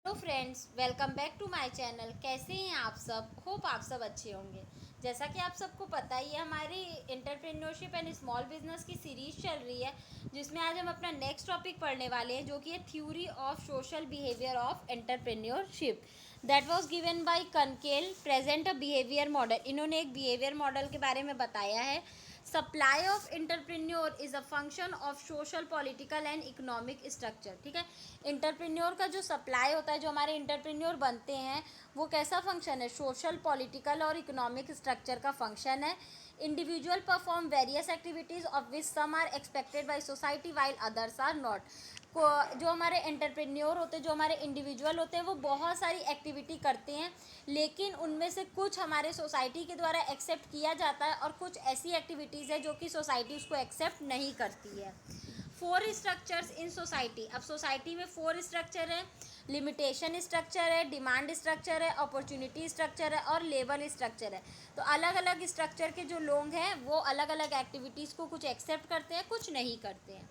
Hello friends, welcome back to my channel. कैसे हैं आप सब? होप आप सब अच्छे होंगे। जैसा कि आप सबको पता ही है, हमारी एंटरप्रेन्योरशिप एंड स्मॉल बिजनेस की सीरीज चल रही है, जिसमें आज हम अपना नेक्स्ट टॉपिक पढ़ने वाले हैं, जो कि है theory of social behaviour of entrepreneurship. That was given by Kunkel. Present a behaviour model. इन्होंने एक बिहेवियर मॉडल के बारे में बताया है। Supply of entrepreneur is a function of social, political and economic structure. ठीक है, एंटरप्रेन्योर का जो सप्लाई होता है, जो हमारे एंटरप्रेन्योर बनते हैं, वो कैसा फंक्शन है? सोशल, पॉलिटिकल और इकोनॉमिक स्ट्रक्चर का फंक्शन है। Individual perform various activities of which some are expected by society while others are not. जो हमारे एंटरप्रेन्योर होते हैं, जो हमारे इंडिविजुअल होते हैं, वो बहुत सारी एक्टिविटी करते हैं, लेकिन उनमें से कुछ हमारे सोसाइटी के द्वारा एक्सेप्ट किया जाता है और कुछ ऐसी एक्टिविटीज़ है जो कि सोसाइटी उसको एक्सेप्ट नहीं करती है। 4 स्ट्रक्चर्स इन सोसाइटी। अब सोसाइटी में 4 स्ट्रक्चर है। लिमिटेशन स्ट्रक्चर है, डिमांड स्ट्रक्चर है, अपॉर्चुनिटी स्ट्रक्चर है और लेबर स्ट्रक्चर है। तो अलग अलग स्ट्रक्चर के जो लोग हैं, वो अलग अलग एक्टिविटीज़ को कुछ एक्सेप्ट करते हैं, कुछ नहीं करते हैं।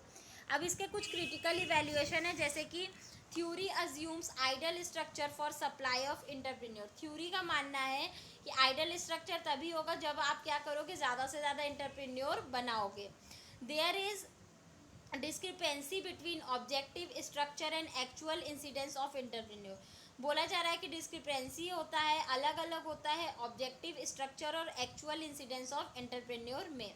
अब इसके कुछ क्रिटिकल इवैल्यूएशन है, जैसे कि theory assumes ideal structure for supply of entrepreneur. Theory का मानना है कि आइडल स्ट्रक्चर तभी होगा जब आप क्या करोगे, ज़्यादा से ज़्यादा एंटरप्रेन्योर बनाओगे। There is discrepancy between objective structure and actual incidence of entrepreneur. बोला जा रहा है कि डिस्क्रिपेंसी होता है, अलग अलग होता है ऑब्जेक्टिव स्ट्रक्चर और एक्चुअल इंसिडेंस ऑफ एंटरप्रेन्योर में।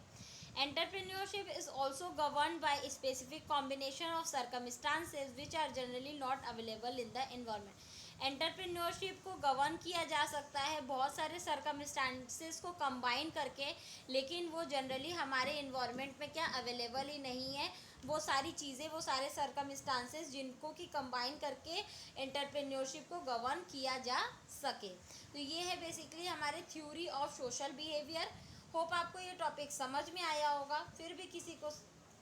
Entrepreneurship is also governed by a specific combination of circumstances which are generally not available in the environment. Entrepreneurship को गवर्न किया जा सकता है बहुत सारे सर्कमस्टांसेस को कंबाइन करके, लेकिन वो जनरली हमारे इन्वायरमेंट में क्या अवेलेबल ही नहीं है। वो सारी चीज़ें, वो सारे सर्कमस्टांसेस जिनको कि कंबाइन करके एंटरप्रेन्योरशिप को गवर्न किया जा सके। तो ये है बेसिकली हमारे theory of social behaviour. Hope आपको ये टॉपिक समझ में आया होगा। फिर भी किसी को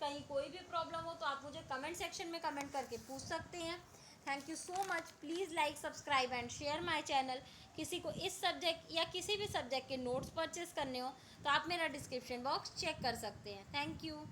कहीं कोई भी प्रॉब्लम हो तो आप मुझे कमेंट सेक्शन में कमेंट करके पूछ सकते हैं। Thank you so much. Please like, subscribe and share my channel. किसी को इस सब्जेक्ट या किसी भी सब्जेक्ट के नोट्स परचेस करने हो तो आप मेरा डिस्क्रिप्शन बॉक्स चेक कर सकते हैं। Thank you.